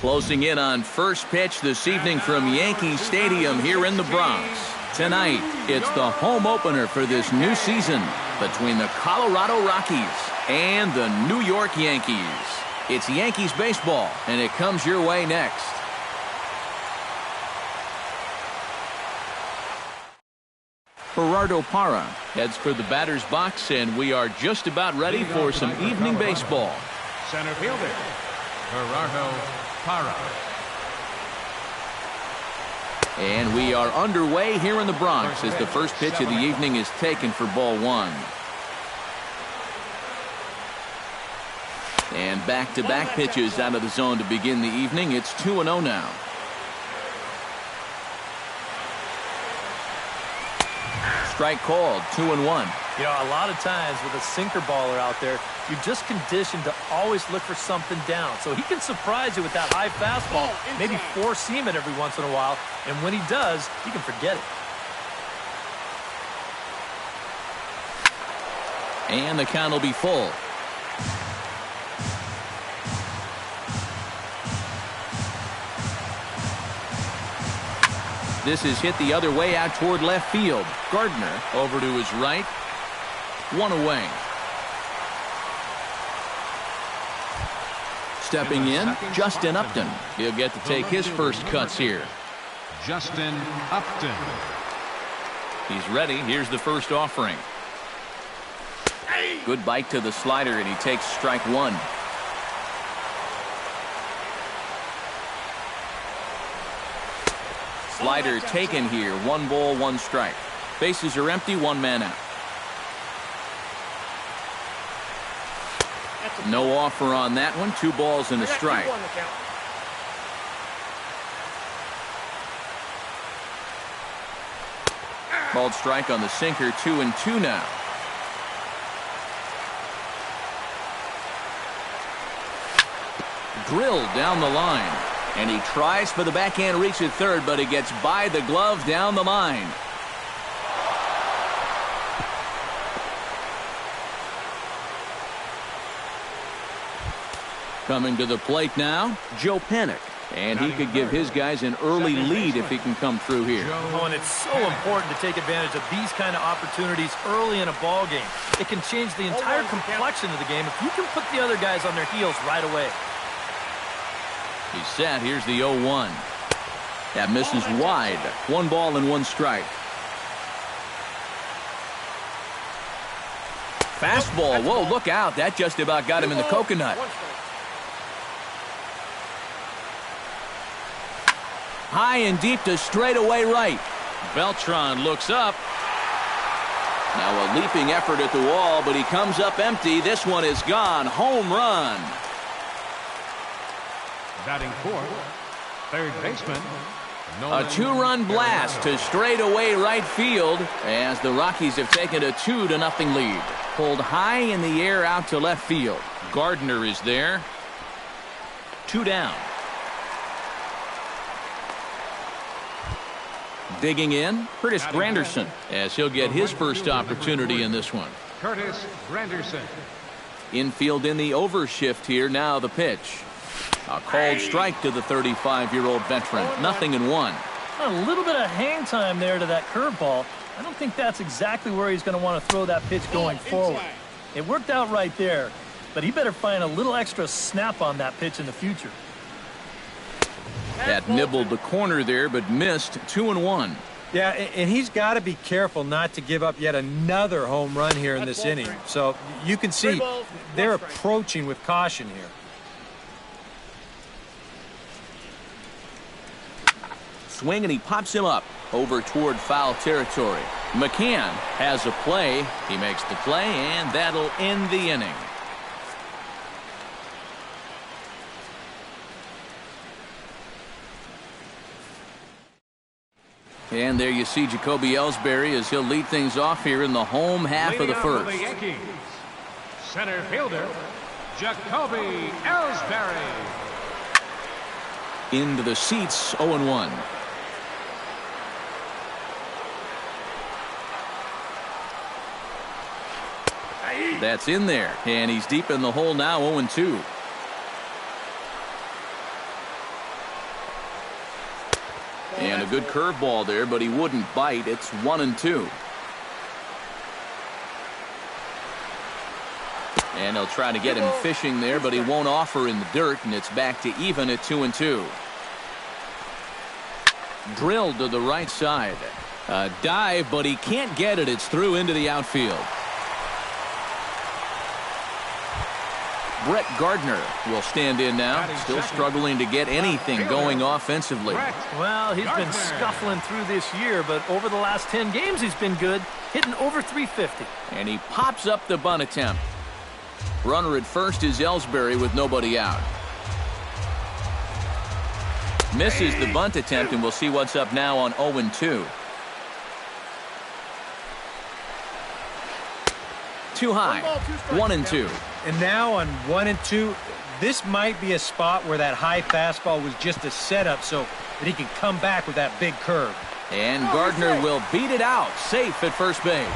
Closing in on first pitch this evening from Yankee Stadium here in the Bronx. Tonight, it's the home opener for this new season between the Colorado Rockies and the New York Yankees. It's Yankees baseball, and it comes your way next. Gerardo Parra heads for the batter's box, and we are just about ready for some evening baseball. Center fielder, Gerardo Parra. And we are underway here in the Bronx as the first pitch of the evening is taken for ball one. And back-to-back pitches out of the zone to begin the evening. It's 2-0 now. Strike called, 2-1. You know, a lot of times with a sinker baller out there, you're just conditioned to always look for something down. So he can surprise you with that high fastball, maybe four seam it every once in a while. And when he does, you can forget it. And the count will be full. This is hit the other way out toward left field. Gardner over to his right. One away. Stepping in, Justin Upton. He'll get to take his first cuts here. Justin Upton. He's ready. Here's the first offering. Good bite to the slider, and he takes strike one. Slider taken here. 1 ball, 1 strike. Bases are empty, 1 man out. No offer on that one. 2 balls and a strike. Called strike on the sinker. 2-2 now. Drilled down the line. And he tries for the backhand reach at third, but it gets by the glove down the line. Coming to the plate now, Joe Panik. And he could give his guys an early lead if he can come through here. Oh, and it's so important to take advantage of these kind of opportunities early in a ball game. It can change the entire complexion of the game if you can put the other guys on their heels right away. He's set. Here's the 0-1. That misses wide. 1 ball and 1 strike. Fastball. Whoa, look out. That just about got him in the coconut. High and deep to straightaway right. Beltran looks up. Now a leaping effort at the wall, but he comes up empty. This one is gone. Home run. Batting fourth, third baseman. A 2-run blast to straightaway right field as the Rockies have taken a 2-0 lead. Pulled high in the air out to left field. Gardner is there. 2 down. Digging in, Curtis Granderson, as he'll get his first opportunity in this one. Curtis Granderson. Infield in the overshift here. Now the pitch. A called strike to the 35-year-old veteran. 0-1. A little bit of hang time there to that curveball. I don't think that's exactly where he's going to want to throw that pitch going forward. It worked out right there, but he better find a little extra snap on that pitch in the future. That nibbled the corner there, but missed. 2-1. Yeah, and he's got to be careful not to give up yet another home run here in this inning. So you can see they're approaching with caution here. Swing, and he pops him up over toward foul territory. McCann has a play. He makes the play, and that'll end the inning. And there you see Jacoby Ellsbury as he'll lead things off here in the home half of the first. The Yankees, center fielder, Jacoby Ellsbury. Into the seats, 0-1. That's in there, and he's deep in the hole now, 0-2. And a good curveball there, but he wouldn't bite. It's 1-2. And they'll try to get him fishing there, but he won't offer in the dirt, and it's back to even at 2-2. Drilled to the right side. A dive, but he can't get it. It's through into the outfield. Brett Gardner will stand in now, still struggling to get anything going offensively. Well, he's been scuffling through this year, but over the last 10 games he's been good, hitting over 350. And he pops up the bunt attempt. Runner at first is Ellsbury with nobody out. Misses the bunt attempt, and we'll see what's up now on 0-2. Too high. 1-2. And now on 1-2, this might be a spot where that high fastball was just a setup so that he can come back with that big curve. And Gardner will beat it out, safe at first base.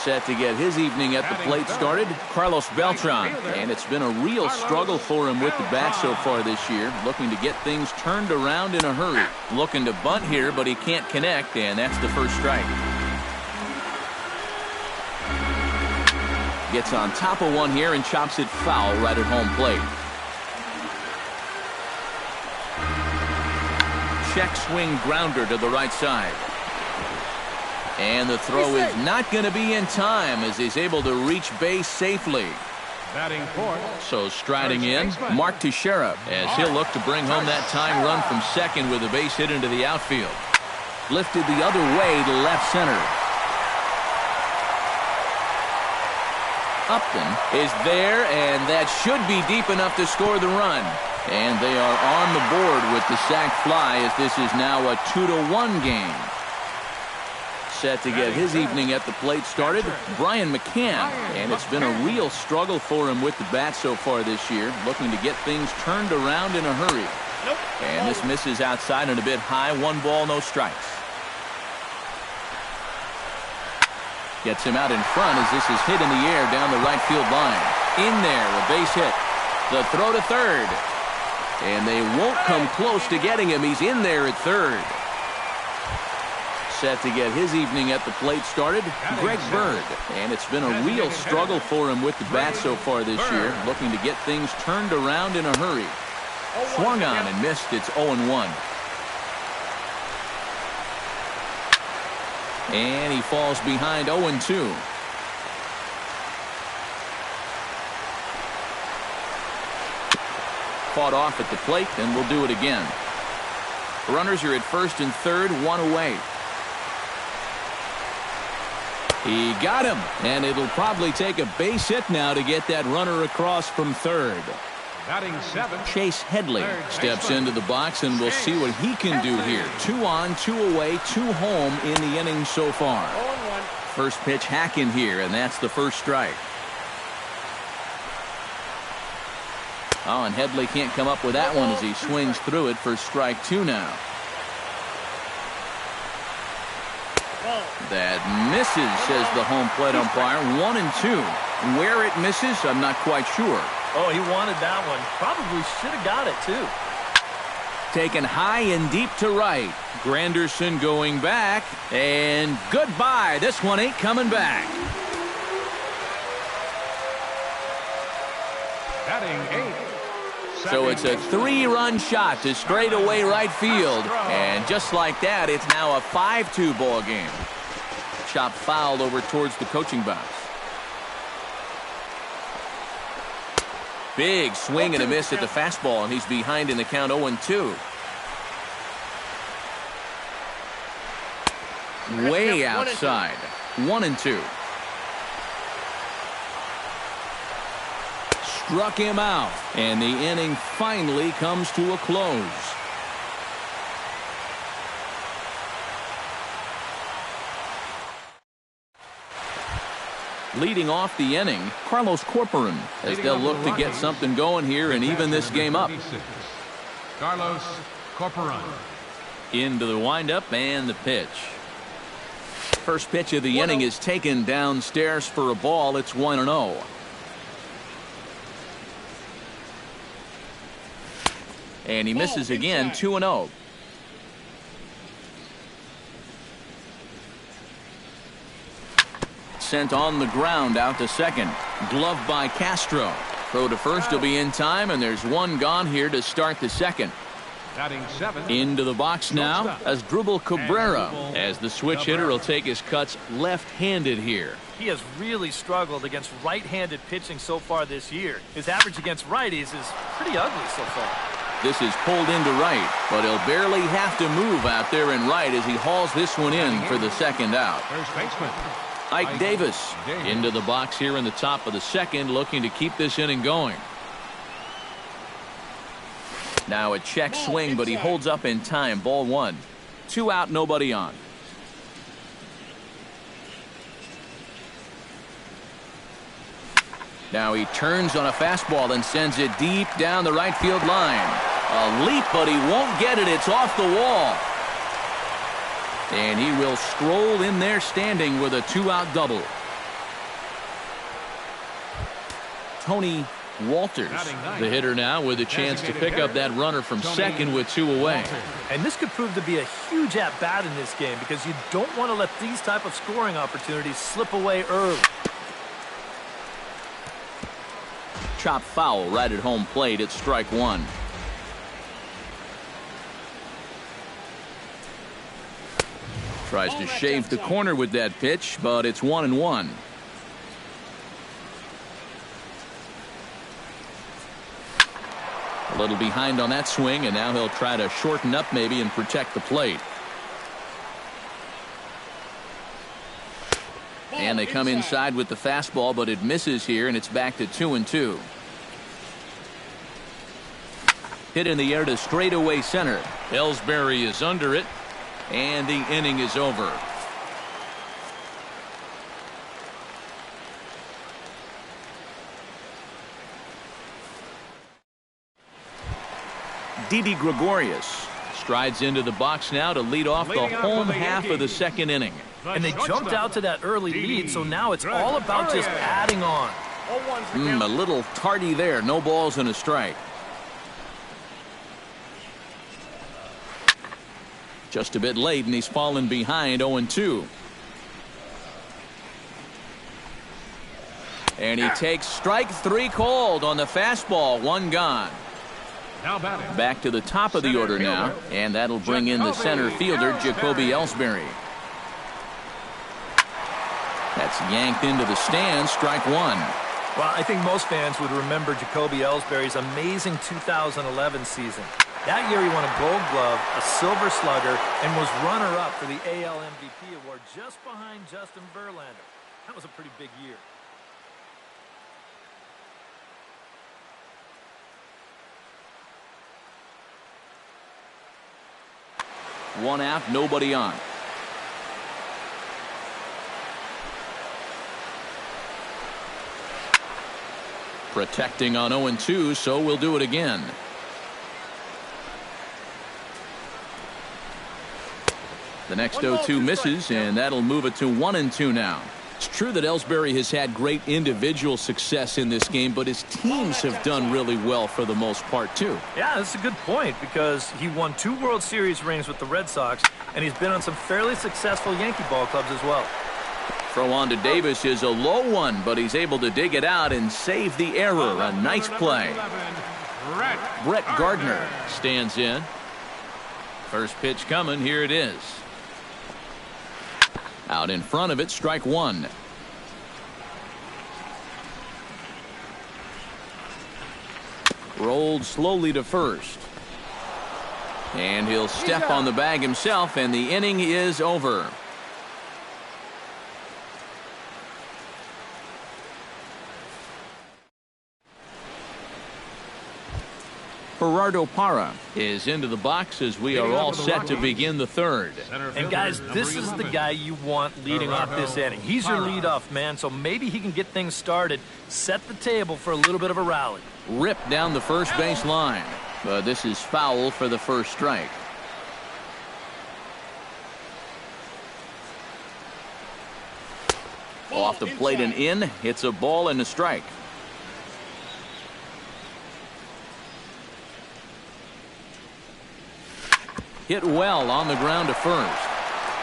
Set to get his evening at the plate started, Carlos Beltran. And it's been a real struggle for him with the bat so far this year, looking to get things turned around in a hurry. Looking to bunt here, but he can't connect, and that's the first strike. Gets on top of one here and chops it foul right at home plate. Check swing grounder to the right side. And the throw is not going to be in time as he's able to reach base safely. Batting fourth. So striding in, Mark Teixeira, as he'll look to bring home that tying run from second with a base hit into the outfield. Lifted the other way to left center. Upton is there, and that should be deep enough to score the run. And they are on the board with the sac fly as this is now a 2-1 game. Set to get his evening at the plate started, Brian McCann. And it's been a real struggle for him with the bat so far this year, looking to get things turned around in a hurry. And this misses outside and a bit high, 1 ball, no strikes. Gets him out in front as this is hit in the air down the right field line. In there, a base hit. The throw to third. And they won't come close to getting him. He's in there at third. Set to get his evening at the plate started, Greg Bird. And it's been a real struggle for him with the bat so far this year, looking to get things turned around in a hurry. Swung on and missed. It's 0-1. And he falls behind 0-2. Fought off at the plate, and we'll do it again. Runners are at first and third, 1 away. He got him, and it'll probably take a base hit now to get that runner across from third. Batting seventh, Chase Headley steps into the box, and we'll see what he can do here. 2 on, 2 away, 2 home in the inning so far. First pitch hacking here, and that's the first strike. Oh, and Headley can't come up with that one as he swings through it for strike 2 now. That misses, says the home plate umpire. 1-2. Where it misses, I'm not quite sure. Oh, he wanted that one. Probably should have got it, too. Taken high and deep to right. Granderson going back. And goodbye. This one ain't coming back. batting eighth. So it's a 3-run shot to straightaway right field. And just like that, it's now a 5-2 ball game. Chop fouled over towards the coaching box. Big swing and a miss at the fastball, and he's behind in the count 0-2. Way outside. 1-2. Struck him out, and the inning finally comes to a close. Leading off the inning, Carlos Corporan, as they'll look to get something going here and even this game up. Carlos Corporan. Into the windup and the pitch. First pitch of the inning is taken downstairs for a ball. It's 1-0. And he misses again, 2-0. sent on the ground out to second. Gloved by Castro. Throw to first will be in time, and there's one gone here to start the second. Batting 7. Into the box now as Drupal Cabrera, as the switch hitter will take his cuts left-handed here. He has really struggled against right-handed pitching so far this year. His average against righties is pretty ugly so far. This is pulled into right, but he'll barely have to move out there in right as he hauls this one in for the second out. First baseman. Ike Davis into the box here in the top of the second, looking to keep this inning going. Now a check swing, but he holds up in time. Ball 1. 2 out, nobody on. Now he turns on a fastball and sends it deep down the right field line. A leap, but he won't get it. It's off the wall. And he will stroll in there standing with a 2-out double. Tony Walters, the hitter now, with a chance to pick up that runner from second with 2 away. And this could prove to be a huge at-bat in this game because you don't want to let these type of scoring opportunities slip away early. Chop foul right at home plate. It's strike 1. Tries to shave the corner with that pitch, but it's 1-1. A little behind on that swing, and now he'll try to shorten up maybe and protect the plate. And they come inside with the fastball, but it misses here, and it's back to 2-2. Hit in the air to straightaway center. Ellsbury is under it, and the inning is over. Didi Gregorius strides into the box now to lead off the home half of the second inning. And they jumped out to that early lead, so now it's all about just adding on. A little tardy there. No balls and a strike. Just a bit late, and he's fallen behind 0-2. And he takes strike 3 called on the fastball. 1 gone. Now batting. Back to the top of the order now, and that'll bring in the center fielder, Jacoby Ellsbury. That's yanked into the stands. Strike 1. Well, I think most fans would remember Jacoby Ellsbury's amazing 2011 season. That year he won a Gold Glove, a Silver Slugger, and was runner-up for the AL MVP award just behind Justin Verlander. That was a pretty big year. One out, nobody on. Protecting on 0-2, so we'll do it again. The next 0-2 misses, and that'll move it to 1-2 now. It's true that Ellsbury has had great individual success in this game, but his teams have done really well for the most part, too. Yeah, that's a good point, because he won 2 World Series rings with the Red Sox, and he's been on some fairly successful Yankee ball clubs as well. Throw on to Davis is a low one, but he's able to dig it out and save the error. A nice play. Brett Gardner stands in. First pitch coming. Here it is. Out in front of it, strike 1. Rolled slowly to first. And he'll step on the bag himself, and the inning is over. Gerardo Parra is into the box as we are all set to begin the third. And guys, this is the guy you want leading off this inning. He's your leadoff man, so maybe he can get things started, set the table for a little bit of a rally. Ripped down the first base line, but this is foul for the first strike. Off the plate and in. It's a ball and a strike. Hit well on the ground to first.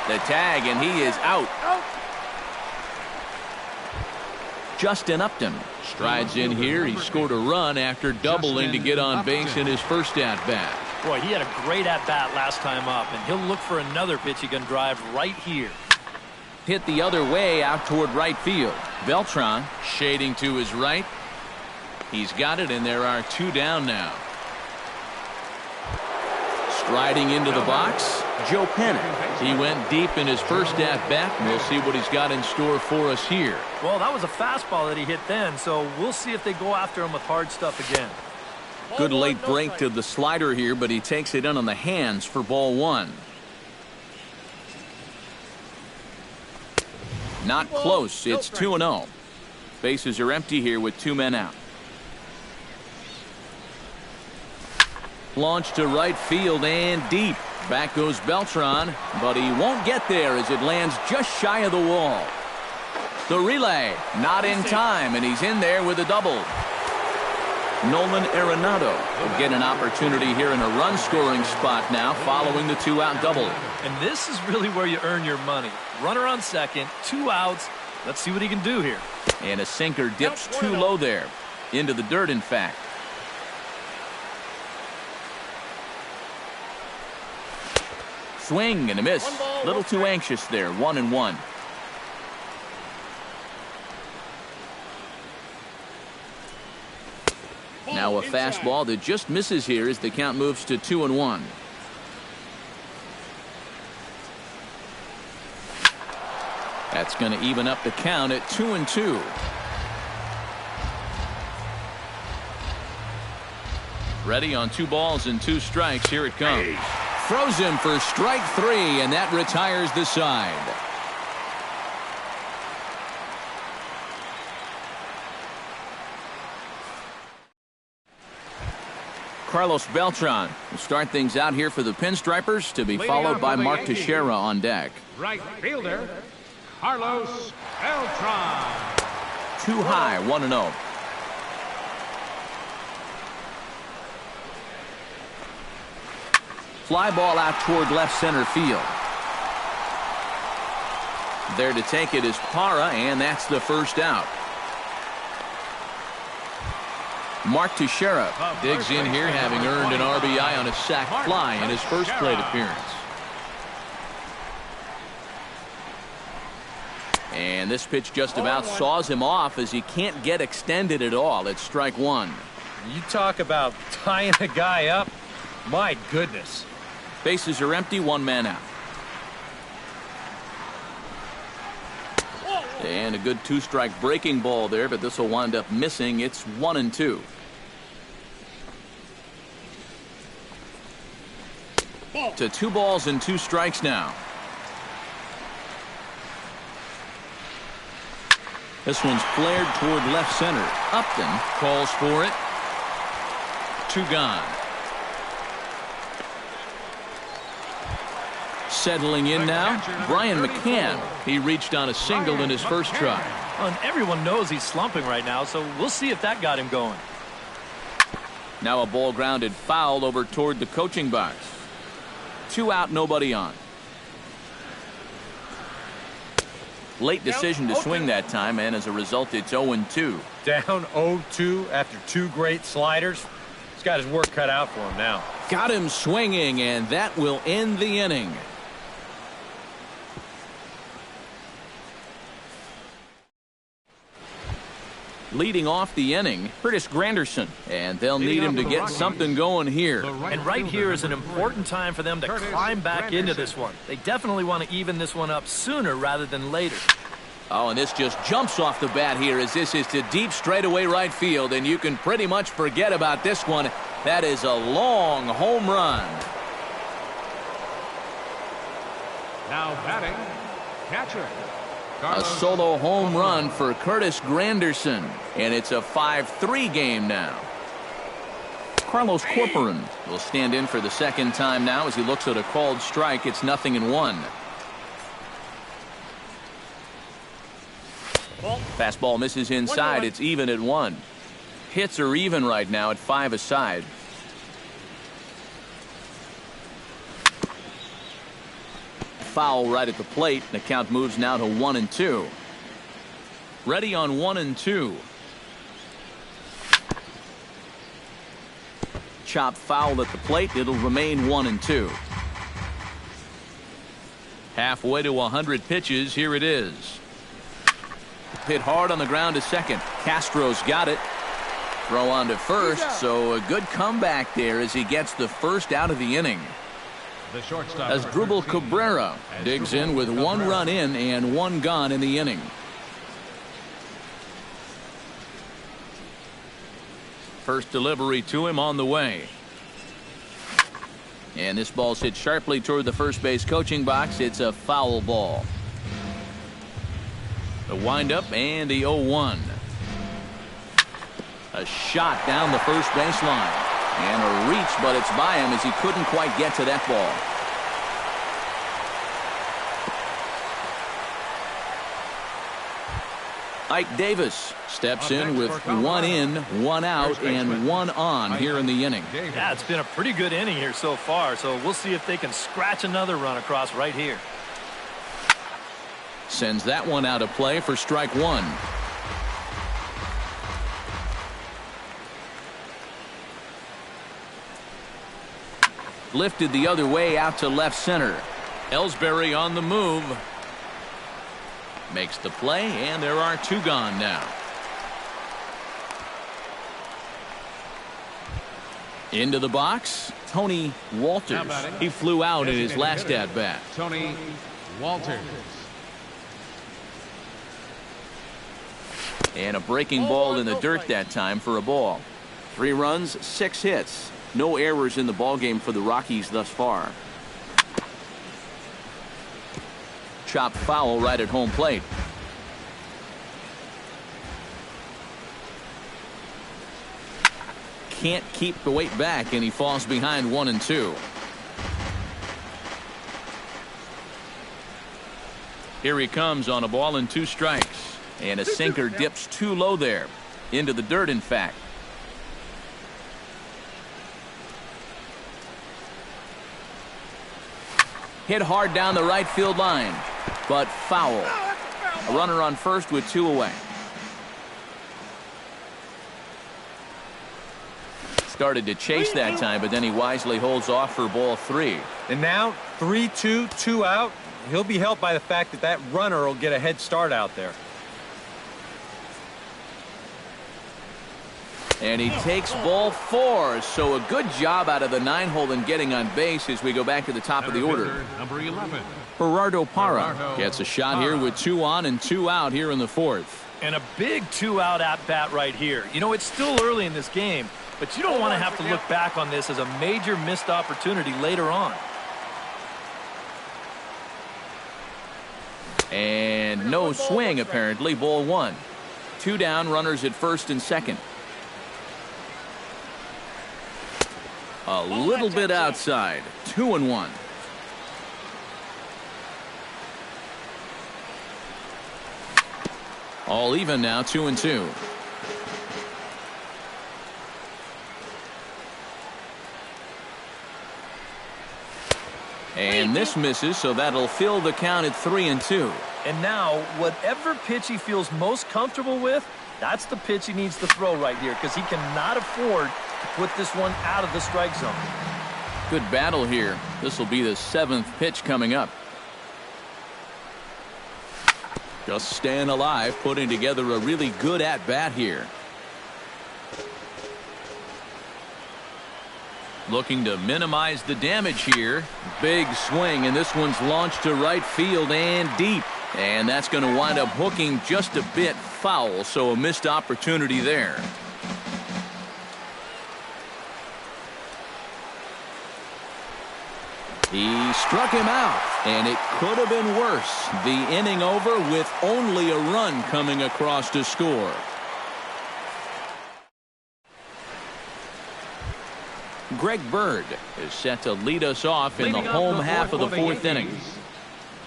The tag, and he is out. Justin Upton. Strides in here. He scored a run after doubling to get on base in his first at-bat. Boy, he had a great at-bat last time up, and he'll look for another pitch he can drive right here. Hit the other way out toward right field. Beltran shading to his right. He's got it, and there are 2 down now. Striding into the box, Joe Pennant. He went deep in his first at-bat, and we'll see what he's got in store for us here. Well, that was a fastball that he hit then, so we'll see if they go after him with hard stuff again. Good late break to the slider here, but he takes it in on the hands for ball 1. Not close. It's 2-0. Bases are empty here with 2 men out. Launched to right field and deep. Back goes Beltran, but he won't get there as it lands just shy of the wall. The relay, not in time, and he's in there with a double. Nolan Arenado will get an opportunity here in a run-scoring spot now following the 2-out double. And this is really where you earn your money. Runner on second, 2 outs. Let's see what he can do here. And a sinker dips too low there. Into the dirt, in fact. Swing and a miss. A little too anxious there. 1-1. Now a fastball that just misses here as the count moves to 2-1. That's going to even up the count at 2-2. Ready on 2 balls and 2 strikes. Here it comes. Throws him for strike 3, and that retires the side. Carlos Beltran will start things out here for the Pinstripers, to be followed by Mark Teixeira on deck. Right fielder, Carlos Beltran. Too high, 1-0. Fly ball out toward left center field. There to take it is Parra, and that's the first out. Mark Teixeira digs in here, having earned an RBI on a sac fly in his first plate appearance. And this pitch just about saws him off as he can't get extended at all. It's strike 1. You talk about tying a guy up. My goodness. Bases are empty, 1 man out. And a good 2-strike breaking ball there, but this will wind up missing. It's 1-2. To 2 balls and 2 strikes now. This one's flared toward left center. Upton calls for it. 2 gone. Settling in now, Brian McCann. He reached on a single in his first try. And everyone knows he's slumping right now, so we'll see if that got him going. Now a ball grounded foul over toward the coaching box. 2 out, nobody on. Late decision to swing that time, and as a result, it's 0-2. Down 0-2 after 2 great sliders. He's got his work cut out for him now. Got him swinging, and that will end the inning. Leading off the inning, Curtis Granderson, and they'll need him to get something going here. And right here is an important time for them to climb back into this one. They definitely want to even this one up sooner rather than later. Oh, and this just jumps off the bat here as this is to deep straightaway right field, and you can pretty much forget about this one. That is a long home run. Now batting, catcher. A solo home run for Curtis Granderson, and it's a 5-3 game now. Carlos Corcoran will stand in for the second time now as he looks at a called strike. It's 0-1. Fastball misses inside. It's even at 1. Hits are even right now at 5 aside. Foul right at the plate. The count moves now to 1-2. Ready on 1-2. Chop foul at the plate. It'll remain 1-2. Halfway to 100 pitches. Here it is. Hit hard on the ground to second. Castro's got it. Throw on to first, so a good comeback there as he gets the first out of the inning. The shortstop As Drupal Cabrera digs in with 1 run in and 1 gone in the inning. First delivery to him on the way. And this ball's hit sharply toward the first base coaching box. It's a foul ball. The windup and the 0-1. A shot down the first baseline. And a reach, but it's by him as he couldn't quite get to that ball. Ike Davis steps in with 1 in, 1 out, and 1 on here in the inning. Yeah, it's been a pretty good inning here so far, so we'll see if they can scratch another run across right here. Sends that one out of play for strike 1. Lifted the other way out to left center. Ellsbury on the move. Makes the play, and there are 2 gone now. Into the box, Tony Walters. He flew out in his last at-bat. Tony Walters. And a breaking ball in the dirt that time for a ball. 3 runs, 6 hits. No errors in the ballgame for the Rockies thus far. Chop foul right at home plate. Can't keep the weight back, and he falls behind 1-2. Here he comes on a ball and 2 strikes. And a sinker dips too low there. Into the dirt, in fact. Hit hard down the right field line, but foul. A runner on first with 2 away. Started to chase that time, but then he wisely holds off for ball 3. And now 3-2, 2 out. He'll be helped by the fact that that runner will get a head start out there. And he takes ball 4, so a good job out of the 9-hole in getting on base as we go back to the top of the order. Number 11. Gerardo Parra gets a shot here with 2 on and 2 out here in the 4th. And a big 2-out at-bat right here. You know, it's still early in this game, but you don't want to have to look back on this as a major missed opportunity later on. And no swing, apparently. Ball 1. 2 down, runners at first and second. A little bit outside. 2-1. All even now, 2-2. And this misses, so that'll fill the count at 3-2. And now, whatever pitch he feels most comfortable with, that's the pitch he needs to throw right here, because he cannot afford to put this one out of the strike zone. Good battle here. This will be the 7th pitch coming up. Just staying alive, putting together a really good at-bat here. Looking to minimize the damage here. Big swing, and this one's launched to right field and deep. And that's going to wind up hooking just a bit foul, so a missed opportunity there. He struck him out, and it could have been worse. The inning over with only a run coming across to score. Greg Bird is set to lead us off in the home half of the 4th inning.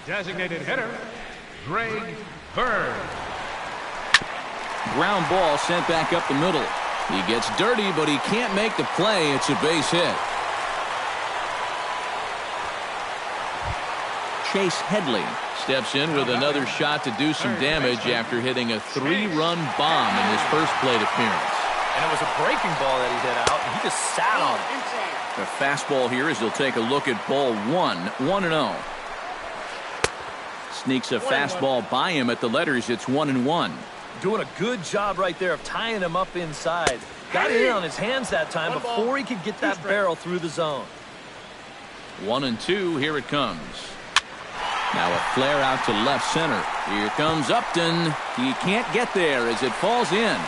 Designated hitter, Greg Bird. Ground ball sent back up the middle. He gets dirty, but he can't make the play. It's a base hit. Chase Headley steps in with another shot to do some damage after hitting a 3-run bomb in his first plate appearance. And it was a breaking ball that he hit out, and he just sat on it. The fastball here as he'll take a look at ball 1-0. Sneaks a fastball by him at the letters. It's 1-1. Doing a good job right there of tying him up inside. Got it in on his hands that time before he could get that barrel through the zone. 1-2. Here it comes. Now a flare out to left center. Here comes Upton. He can't get there as it falls in.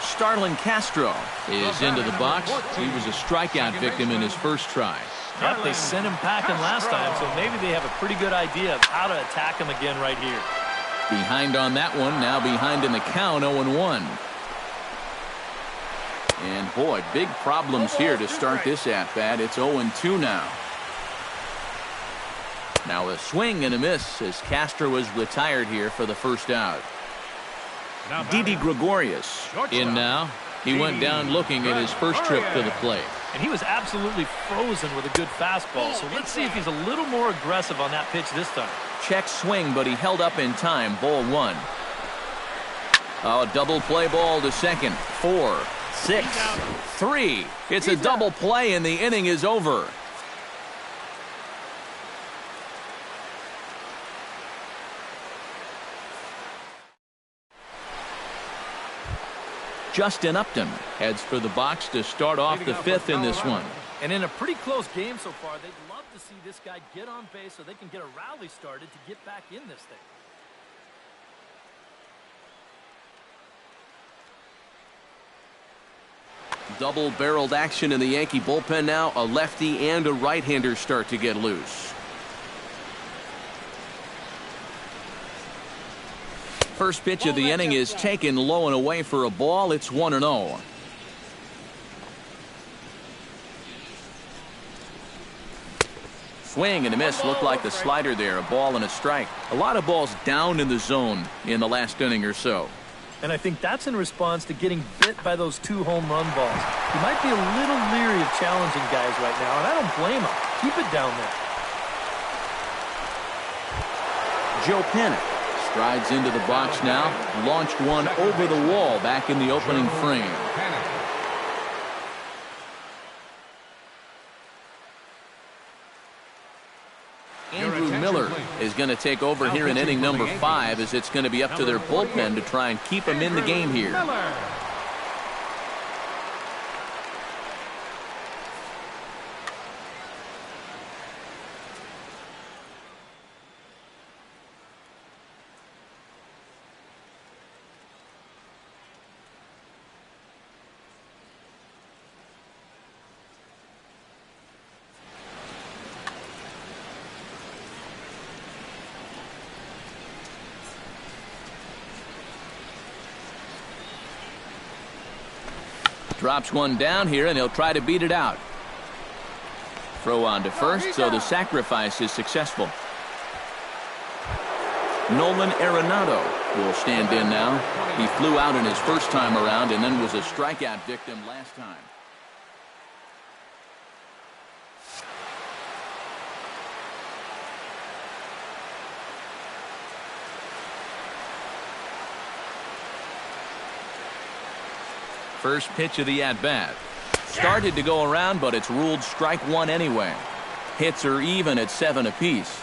Starlin Castro is into the box. He was a strikeout victim in his first try. Yep, they sent him packing last time, so maybe they have a pretty good idea of how to attack him again right here. Behind on that one, now behind in the count, 0-1. And boy, big problems here to start this at-bat. It's 0-2 now. Now a swing and a miss as Castro was retired here for the first out. Didi Gregorius in now. He went down looking at his first trip to the plate. And he was absolutely frozen with a good fastball, so let's see if he's a little more aggressive on that pitch this time. Check swing, but he held up in time. Ball 1. Oh, double play ball to second. 4, 6, 3. It's a double play, and the inning is over. Justin Upton heads for the box to start off the 5th in this one. And in a pretty close game so far, they'd love to see this guy get on base so they can get a rally started to get back in this thing. Double-barreled action in the Yankee bullpen now. A lefty and a right-hander start to get loose. First pitch of the inning is taken low and away for a ball. It's 1-0. Swing and a miss. Looked like the slider there. A ball and a strike. A lot of balls down in the zone in the last inning or so. And I think that's in response to getting bit by those 2 home run balls. He might be a little leery of challenging guys right now, and I don't blame him. Keep it down there. Joe Panik strides into the box now. Launched one over the wall back in the opening frame. Andrew Miller is going to take over here in inning number 5 as it's going to be up to their bullpen to try and keep him in the game here. Drops one down here, and he'll try to beat it out. Throw on to first, so the sacrifice is successful. Nolan Arenado will stand in now. He flew out in his first time around and then was a strikeout victim last time. First pitch of the at-bat. Started to go around, but it's ruled strike 1 anyway. Hits are even at 7 apiece.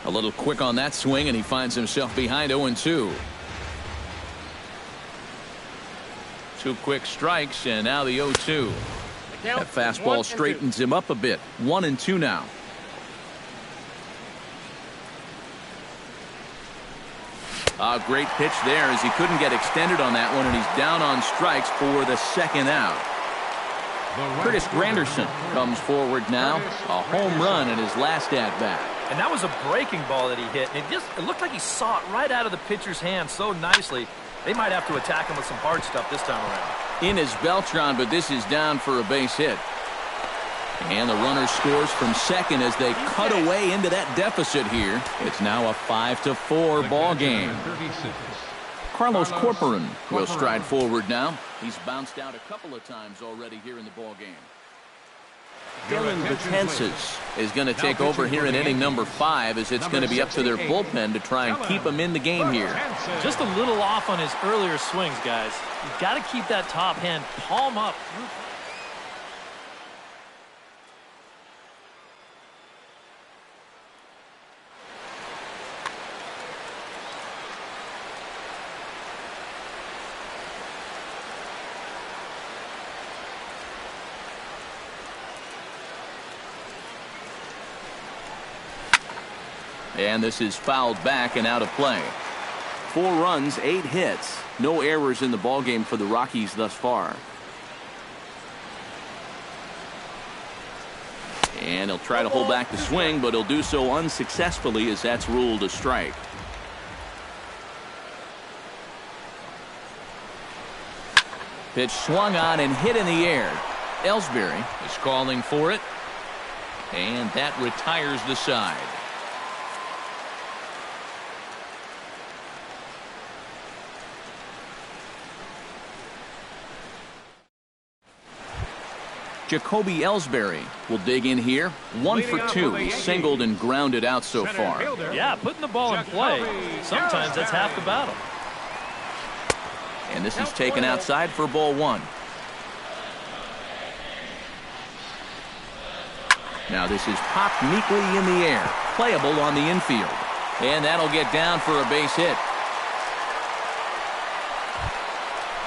A little quick on that swing, and he finds himself behind 0-2. 2 quick strikes, and now the 0-2. That fastball straightens him up a bit. 1-2 now. A great pitch there as he couldn't get extended on that one, and he's down on strikes for the second out. Curtis Granderson comes forward now. A home run in his last at-bat. And that was a breaking ball that he hit. And it looked like he saw it right out of the pitcher's hand so nicely. They might have to attack him with some hard stuff this time around. In is Beltran, but this is down for a base hit. And the runner scores from second as they cut away into that deficit here. It's now a 5-4 ball game. Carlos Corcoran will stride forward now. He's bounced out a couple of times already here in the ball game. Dylan Betances is going to take over here in inning number 5, as it's going to be up to their bullpen to try and keep him in the game here. Just a little off on his earlier swings, guys. You've got to keep that top hand palm up. And this is fouled back and out of play. 4 runs, 8 hits. No errors in the ballgame for the Rockies thus far. And he'll try to hold back the swing, but he'll do so unsuccessfully, as that's ruled a strike. Pitch swung on and hit in the air. Ellsbury is calling for it. And that retires the side. Jacoby Ellsbury will dig in here. 1 for 2. He's singled and grounded out so far. Yeah, putting the ball in play. Sometimes that's half the battle. And this is taken outside for ball 1. Now this is popped meekly in the air. Playable on the infield. And that'll get down for a base hit.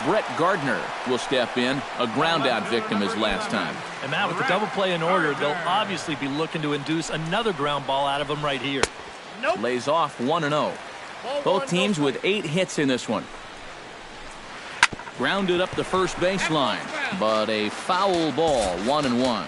Brett Gardner will step in, a ground-out victim as last time. And Matt, with the double play in order, they'll obviously be looking to induce another ground ball out of him right here. Lays off 1-0. Both teams with 8 hits in this one. Grounded up the first baseline, but a foul ball, 1-1.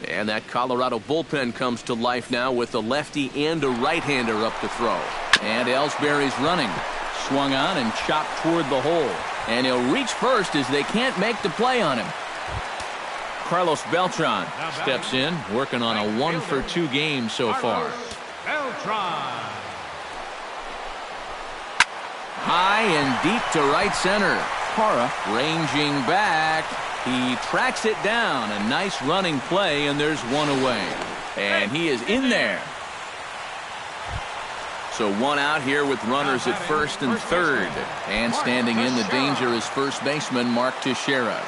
And that Colorado bullpen comes to life now with a lefty and a right-hander up to throw. And Ellsbury's running. Swung on and chopped toward the hole. And he'll reach first as they can't make the play on him. Carlos Beltran steps in, working on a 1 for 2 game so far. High and deep to right center. Parra ranging back. He tracks it down. A nice running play, and there's 1 away. And he is in there. So 1 out here with runners at first and third. And standing in the danger is first baseman Mark Teixeira.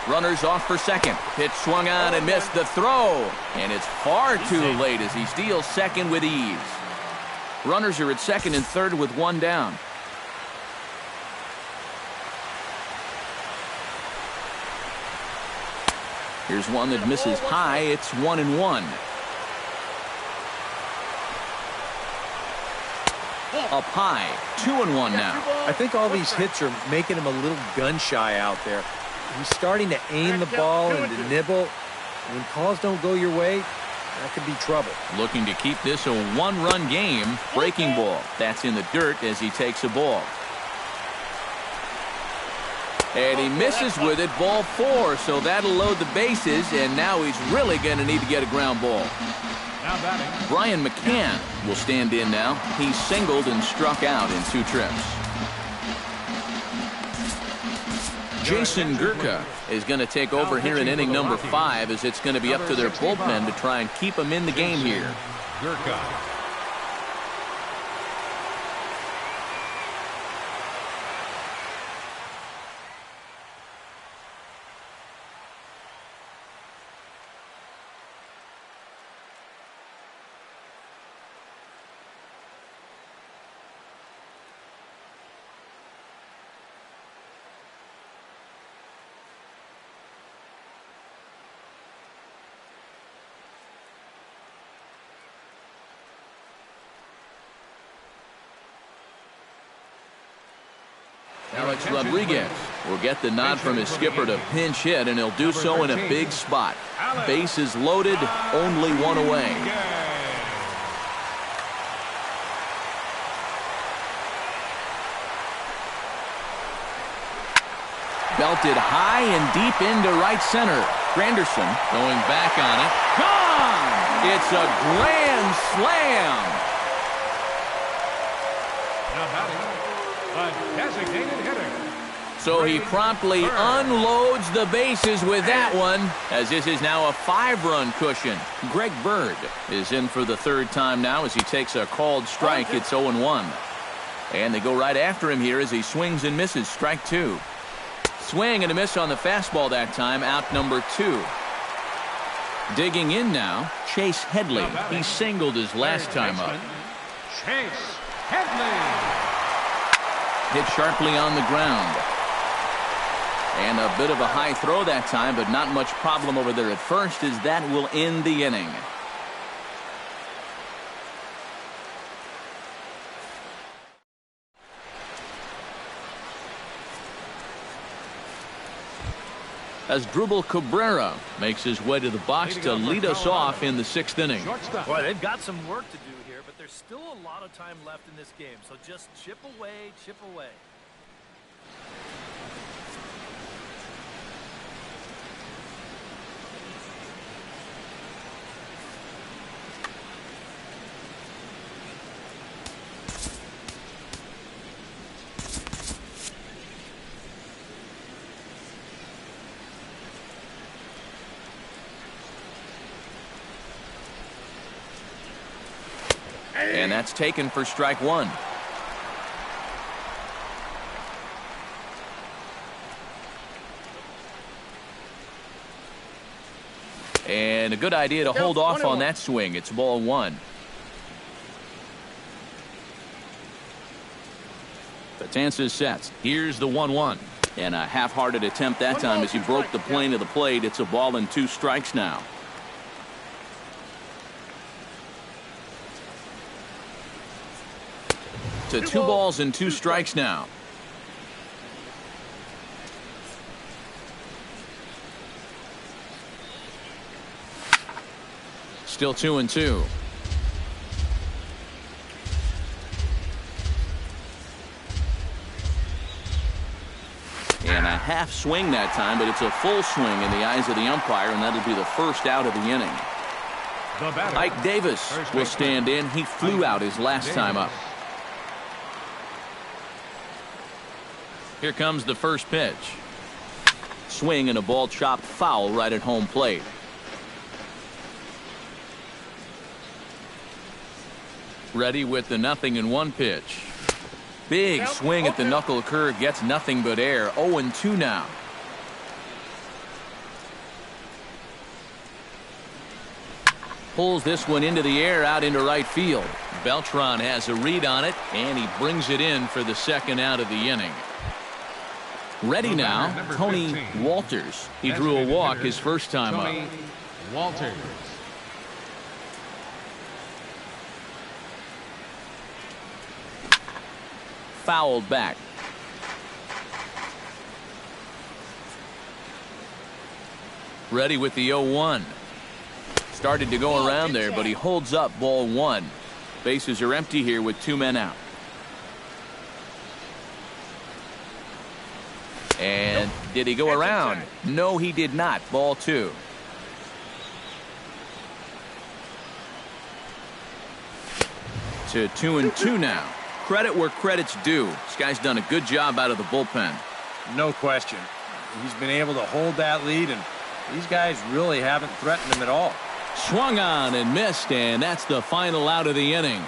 Runners off for second. Pitch swung on and missed the throw. And it's far too late as he steals second with ease. Runners are at second and third with 1 down. Here's one that misses high. It's 1-1. Up high. 2-1 now. I think all these hits are making him a little gun shy out there. He's starting to aim the ball and to nibble. When calls don't go your way, that could be trouble. Looking to keep this a 1-run game. Breaking ball. That's in the dirt as he takes a ball. And he misses with it, ball 4, so that'll load the bases, and now he's really going to need to get a ground ball. Brian McCann will stand in now. He's singled and struck out in 2 trips. Jason Gurka is going to take over here in inning number 5, as it's going to be up to their bullpen to try and keep him in the game here. Gurka. Alex Rodriguez will get the nod from his skipper to pinch hit, and he'll do so in a big spot. Bases loaded, only 1 away. Belted high and deep into right center. Granderson going back on it. Gone! It's a grand slam. Now batting, a designated hitter. So he promptly unloads the bases with that one, as this is now a 5-run cushion. Greg Bird is in for the 3rd time now as he takes a called strike. It's 0-1. And they go right after him here as he swings and misses. Strike 2. Swing and a miss on the fastball that time. Out number 2. Digging in now, Chase Headley. He singled his last time up. Chase Headley. Hit sharply on the ground. And a bit of a high throw that time, but not much problem over there at first, as that will end the inning. As Drupal Cabrera makes his way to the box to lead us off in the 6th inning. Boy, they've got some work to do here, but there's still a lot of time left in this game. So just chip away, chip away. And that's taken for strike 1. And a good idea to hold off on that swing. It's ball 1. Betances sets. Here's the 1-1. And a half-hearted attempt that time as he broke the plane of the plate. It's a ball and 2 strikes now. To 2 balls and 2 strikes now. Still 2-2. And a half swing that time, but it's a full swing in the eyes of the umpire, and that'll be the first out of the inning. Ike Davis will stand in. He flew out his last time up. Here comes the first pitch. Swing and a ball chopped foul right at home plate. Ready with the 0-1 pitch. Big swing at the knuckle curve, gets nothing but air. 0-2 now. Pulls this one into the air out into right field. Beltran has a read on it, and he brings it in for the 2nd out of the inning. Ready now, Tony Walters. He drew a walk his first time up. Walters. Fouled back. Ready with the 0-1. Started to go around there, but he holds up ball 1. Bases are empty here with 2 men out. And did he go around? No, he did not. Ball 2. To 2-2 now. Credit where credit's due. This guy's done a good job out of the bullpen. No question. He's been able to hold that lead, and these guys really haven't threatened him at all. Swung on and missed, and that's the final out of the inning.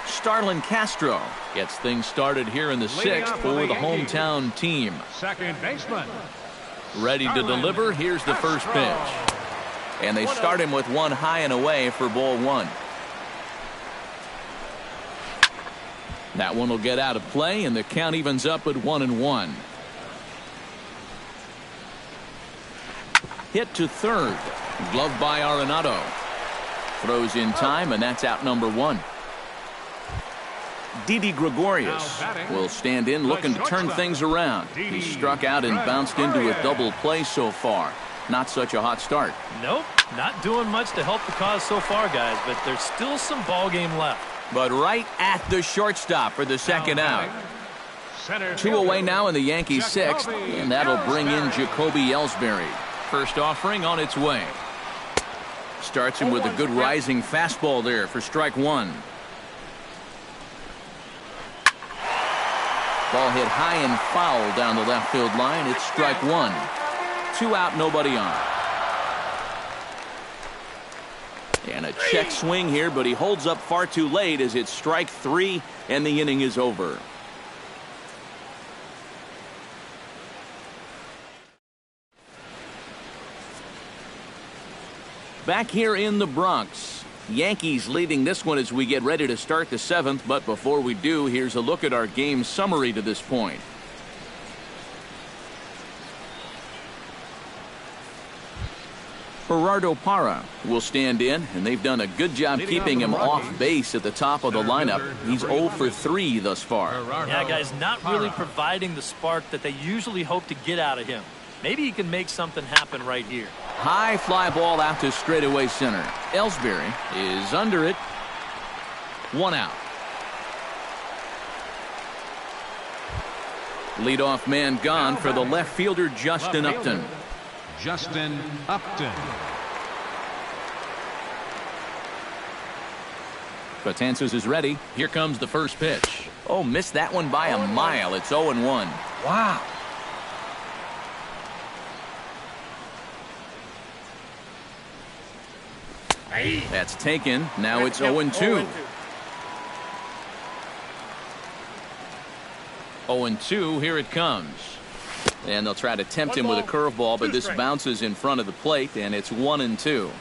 Starlin Castro gets things started here in the 6th for the hometown team. Second baseman. Ready to deliver. Here's the first pitch. And they start him with 1 high and away for ball 1. That one will get out of play, and the count evens up at 1-1. Hit to 3rd. Gloved by Arenado. Throws in time, and that's out number 1. Didi Gregorius will stand in looking to turn things around. He struck out and bounced into a double play so far. Not such a hot start. Nope, not doing much to help the cause so far, guys, but there's still some ball game left. but right at the shortstop for the second out. Two away now in the Yankees' sixth, and that'll bring in Jacoby Ellsbury. First offering on its way. Starts him with a good rising fastball there for strike one. Ball hit high and foul down the left field line. It's strike one. 2 out, nobody on. And a check swing here, but he holds up far too late as it's strike 3 and the inning is over. Back here in the Bronx, Yankees leading this one as we get ready to start the 7th, but before we do, here's a look at our game summary to this point. Gerardo Parra will stand in, and they've done a good job keeping him off base at the top of the lineup. He's 0 for 3 thus far. Yeah, guys, not really providing the spark that they usually hope to get out of him. Maybe he can make something happen right here. High fly ball out to straightaway center. Ellsbury is under it. 1 out. Leadoff man gone for the left fielder Justin Upton. Justin Upton. Betances is ready. Here comes the first pitch. Oh, missed that one by a mile. It's 0-1. Wow. That's taken. Now it's 0-2. 0-2. Here it comes. And they'll try to tempt him with a curveball, but this bounces in front of the plate, and it's 1-2.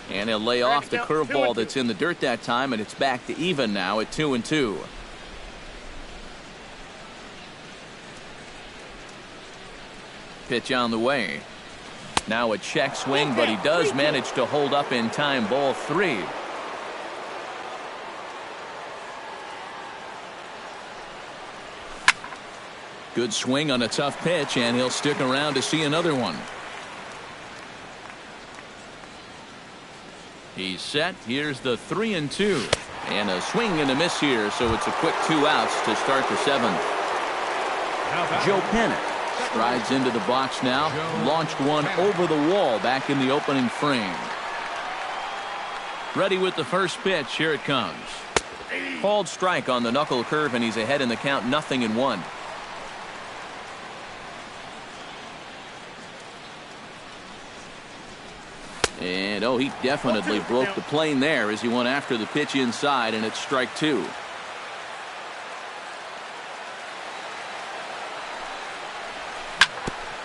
And he'll lay off the curveball that's in the dirt that time, and it's back to even now at 2-2. Pitch on the way. Now a check swing, but he does manage to hold up in time. Ball 3. Good swing on a tough pitch, and he'll stick around to see another one. He's set. Here's the 3-2. And a swing and a miss here, so it's a quick 2 outs to start the 7th. Joe Panic strides into the box now. Launched one over the wall back in the opening frame. Ready with the first pitch. Here it comes. Called strike on the knuckle curve, and he's ahead in the count, 0-1. And oh, he definitely broke the plane there as he went after the pitch inside, and it's strike 2.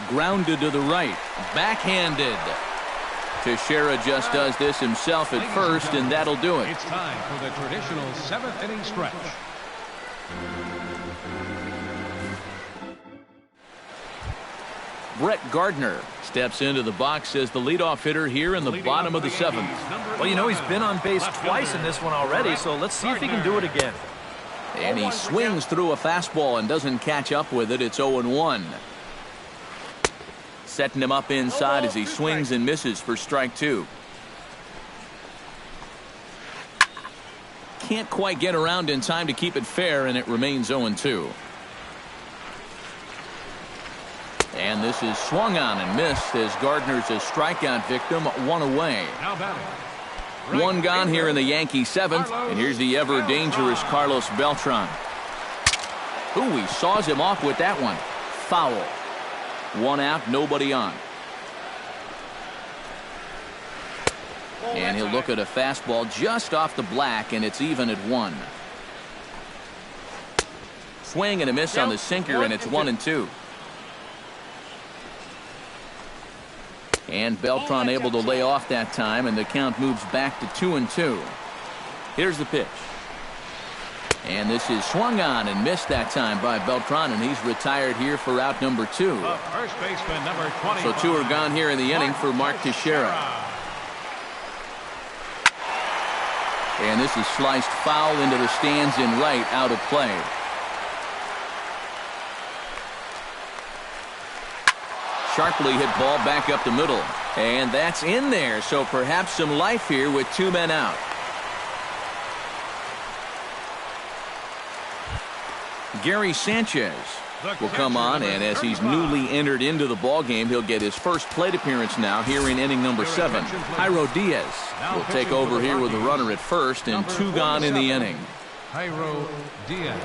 Grounded to the right. Backhanded. Teixeira just does this himself at first, and that'll do it. It's time for the traditional 7th inning stretch. Brett Gardner steps into the box as the leadoff hitter here in the bottom of the 7th. Well, you know, he's been on base twice in this one already, so let's see if he can do it again. And he swings through a fastball and doesn't catch up with it. It's 0-1. Setting him up inside as he swings and misses for strike 2. Can't quite get around in time to keep it fair, and it remains 0-2. And this is swung on and missed as Gardner's a strikeout victim, 1 away. Now batting. 1 gone here in the Yankee 7th, and here's the ever dangerous Carlos Beltran. Ooh, he saws him off with that one. Foul. 1 out, nobody on. And he'll look at a fastball just off the black, and it's even at 1. Swing and a miss on the sinker, and it's 1-2. And Beltran able to lay off that time, and the count moves back to 2-2. Here's the pitch. And this is swung on and missed that time by Beltran, and he's retired here for out number 2. First baseman number 20. So 2 are gone here in the inning for Mark Teixeira. And this is sliced foul into the stands in right, out of play. Sharply hit ball back up the middle. And that's in there, so perhaps some life here with 2 men out. Gary Sanchez will come on, and as he's newly entered into the ballgame, he'll get his first plate appearance now here in inning number 7. Jairo Diaz will take over here with a runner at first and 2 gone in the inning. Jairo Diaz,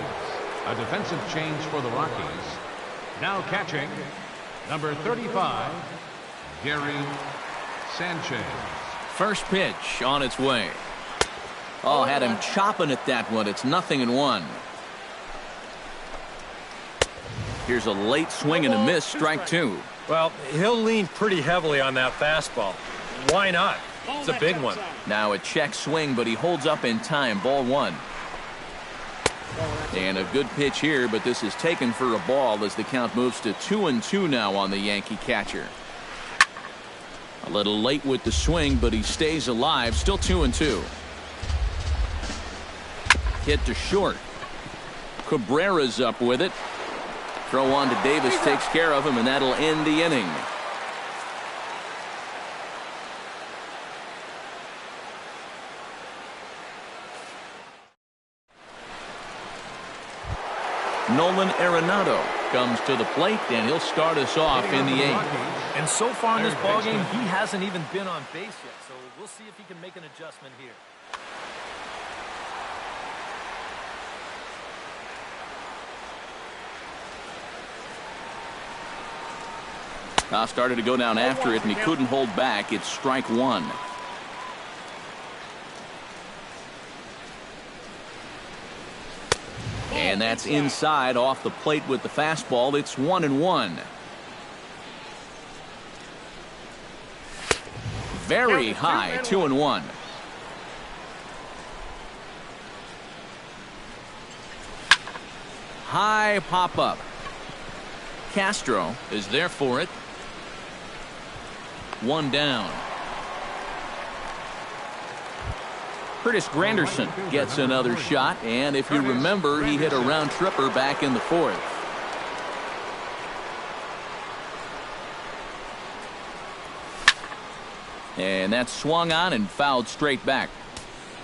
a defensive change for the Rockies. Now catching, number 35, Gary Sanchez. First pitch on its way. Oh, had him chopping at that one. It's 0-1. Here's a late swing and a miss, strike 2. Well, he'll lean pretty heavily on that fastball. Why not? It's a big one. Now a check swing, but he holds up in time. Ball 1. And a good pitch here, but this is taken for a ball as the count moves to 2-2 now on the Yankee catcher. A little late with the swing, but he stays alive. Still 2-2. Hit to short. Cabrera's up with it. Throw on to Davis takes care of him, and that'll end the inning. Nolan Arenado comes to the plate, and he'll start us off in the 8th. And so far in this ballgame, he hasn't even been on base yet, so we'll see if he can make an adjustment here. Started to go down after it, and he couldn't hold back. It's strike 1. And that's inside off the plate with the fastball. It's 1-1. Very high, 2-1. High pop up. Castro is there for it. 1 down. Curtis Granderson gets another shot, and if you remember, he hit a round tripper back in the 4th. And that's swung on and fouled straight back.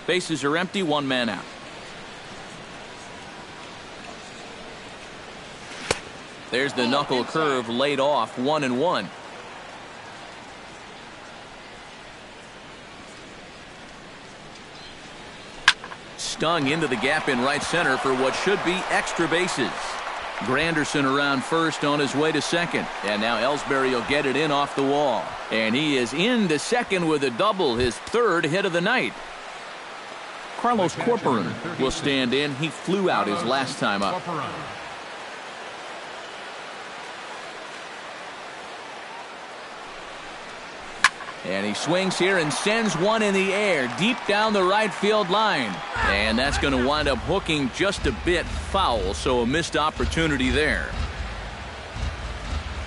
Bases are empty, 1 man out. There's the knuckle curve laid off, 1-1. Stung into the gap in right center for what should be extra bases. Granderson around first on his way to second. And now Ellsbury will get it in off the wall. And he is into second with a double, his 3rd hit of the night. Carlos Corcoran will stand in. He flew out his last time up. And he swings here and sends one in the air deep down the right field line. And that's going to wind up hooking just a bit foul, so a missed opportunity there.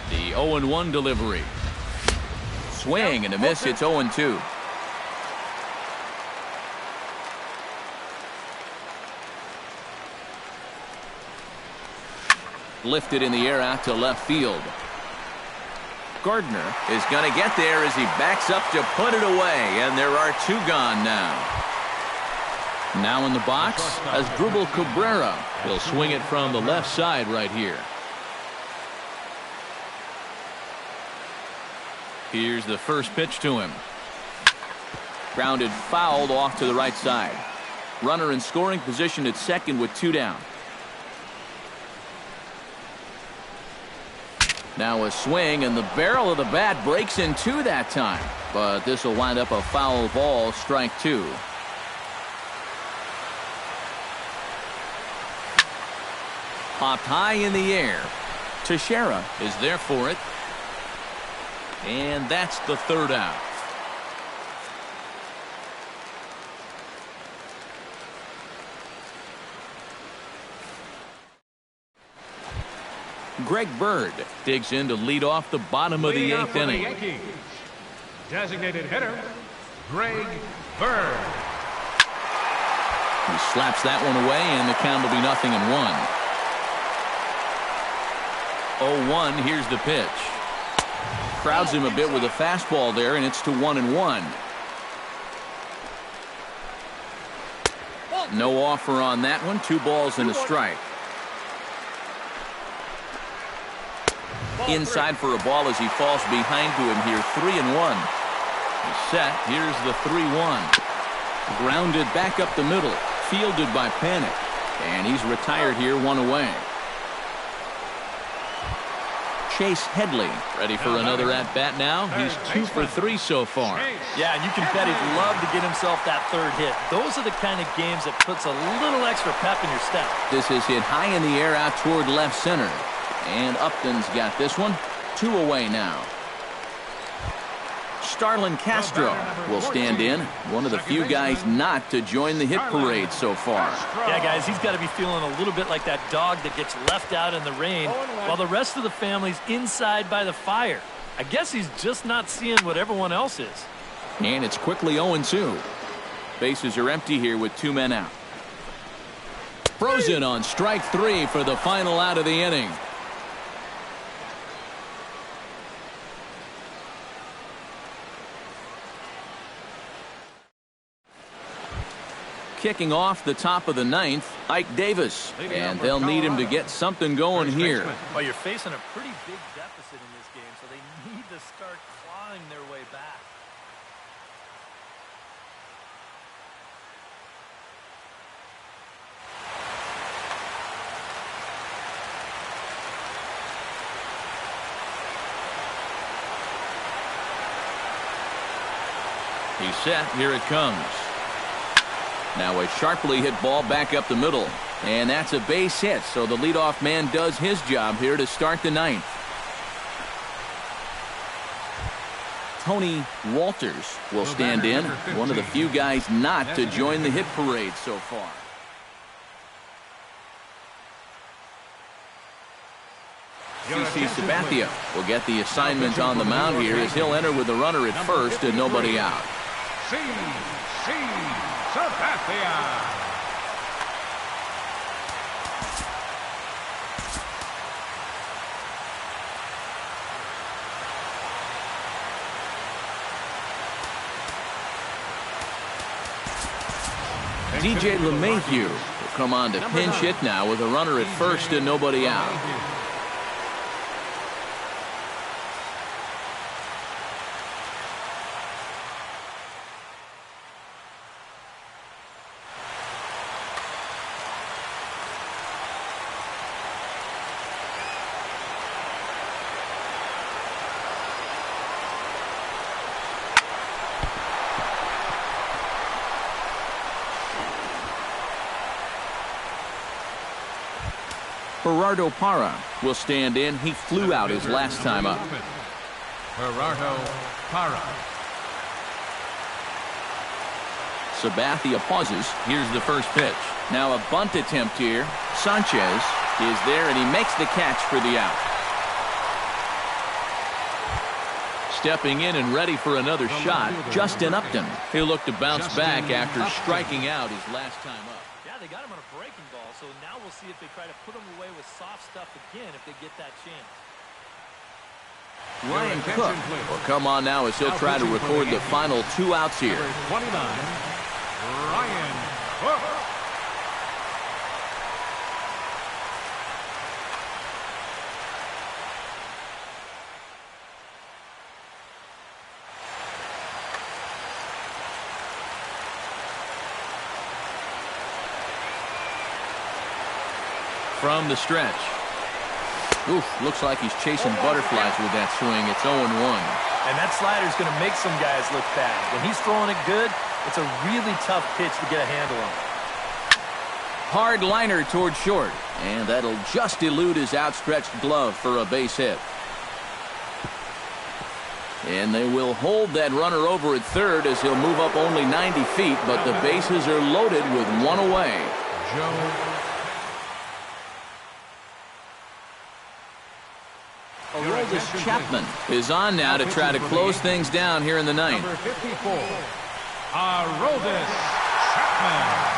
The 0-1 delivery. Swing and a miss. It's 0-2. Lifted in the air out to left field. Gardner is going to get there as he backs up to put it away, and there are 2 gone now. Now in the box as Dribble Cabrera. He'll swing it from the left side right here. Here's the first pitch to him. Grounded fouled off to the right side. Runner in scoring position at second with 2 down. Now a swing, and the barrel of the bat breaks in 2 that time. But this will wind up a foul ball, strike 2. Popped high in the air. Teixeira is there for it. And that's the 3rd out. Greg Bird digs in to lead off the bottom of the 8th inning. Yankees. Designated hitter, Greg Bird. He slaps that one away, and the count will be 0-1. 0-1, here's the pitch. crowds him a bit with a fastball there, and it's to 1-1. No offer on that one. 2 balls and a strike. Inside for a ball as he falls behind to him here. 3-1. He's set. Here's the 3-1. Grounded back up the middle. Fielded by Panic. And he's retired here, 1 away. Chase Headley ready for another at-bat now. He's 2 for 3 so far. Yeah, and you can bet he'd love to get himself that 3rd hit. Those are the kind of games that puts a little extra pep in your step. This is hit high in the air out toward left center. And Upton's got this one. 2 away now. Starlin Castro will stand in. One of the few guys not to join the hit parade so far. Yeah, guys, he's got to be feeling a little bit like that dog that gets left out in the rain while the rest of the family's inside by the fire. I guess he's just not seeing what everyone else is. And it's quickly 0-2. Bases are empty here with 2 men out. Frozen on strike 3 for the final out of the inning. Kicking off the top of the 9th, Ike Davis, and they'll need him to get something going here. Well, you're facing a pretty big deficit in this game, so they need to start clawing their way back. He's set. Here it comes. Now a sharply hit ball back up the middle. And that's a base hit, so the leadoff man does his job here to start the 9th. Tony Walters will stand in. One of the few guys not to join the hit parade so far. CC Sabathia will get the assignment on the mound here as he'll enter with a runner at first and nobody out. CC Sabathia. DJ LeMahieu will come on to pinch hit now with a runner at first and nobody out. Gerardo Parra will stand in. He flew out his last time up. Gerardo Parra. Sabathia pauses. Here's the first pitch. Now a bunt attempt here. Sanchez is there, and he makes the catch for the out. Stepping in and ready for another shot, Justin Upton. He'll look to bounce back after striking out his last time up. Yeah, they got him on a breaking ball, so now we'll see if they try to put him away with soft stuff again if they get that chance. Ryan Cook will come on now as he'll try to record the final 2 outs here. 29, Ryan Cook. From the stretch. Oof, looks like he's chasing butterflies with that swing. It's 0-1. And that slider's going to make some guys look bad. When he's throwing it good, it's a really tough pitch to get a handle on. Hard liner toward short. And that'll just elude his outstretched glove for a base hit. And they will hold that runner over at third as he'll move up only 90 feet, but the bases are loaded with 1 away. Aroldis Chapman is on now to try to close things down here in the 9th. Number 54, Aroldis Chapman.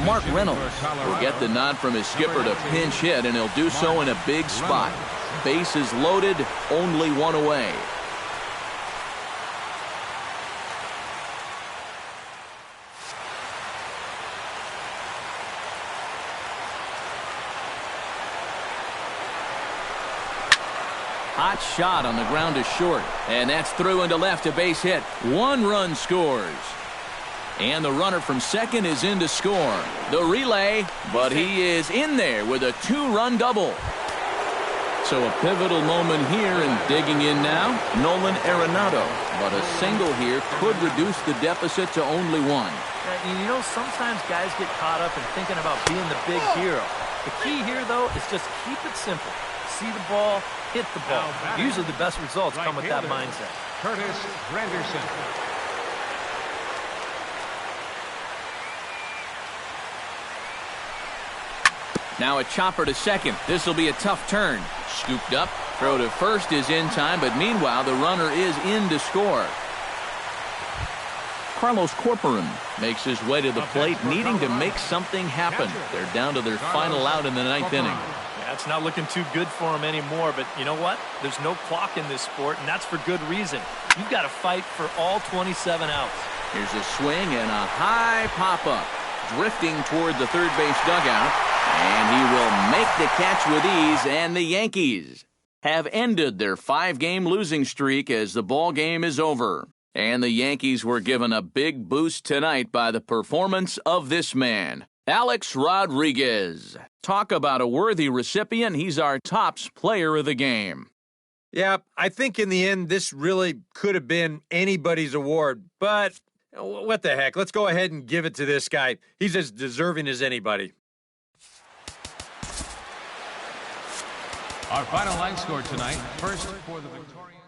Mark Reynolds will get the nod from his skipper to pinch hit, and he'll do so in a big spot. Bases loaded, only one away. Hot shot on the ground is short, and that's through into left, a base hit. 1 run scores. And the runner from second is in to score. The relay, but he is in there with a 2-run double. So a pivotal moment here, and digging in now, Nolan Arenado. But a single here could reduce the deficit to only 1. You know, sometimes guys get caught up in thinking about being the big hero. The key here, though, is just keep it simple. See the ball, hit the ball. Usually the best results come with that mindset. Curtis Granderson. Now a chopper to second. This will be a tough turn. Scooped up. Throw to first is in time, but meanwhile the runner is in to score. Carlos Corporan makes his way to the plate, needing to make something happen. They're down to their final out in the 9th inning. Yeah, it's not looking too good for him anymore, but you know what? There's no clock in this sport, and that's for good reason. You've got to fight for all 27 outs. Here's a swing and a high pop-up. Drifting toward the third base dugout, and he will make the catch with ease, and the Yankees have ended their 5-game losing streak as the ball game is over. And the Yankees were given a big boost tonight by the performance of this man, Alex Rodriguez. Talk about a worthy recipient. He's our tops player of the game. Yeah, I think in the end, this really could have been anybody's award, but what the heck? Let's go ahead and give it to this guy. He's as deserving as anybody. Our final line score tonight, first for the victorious.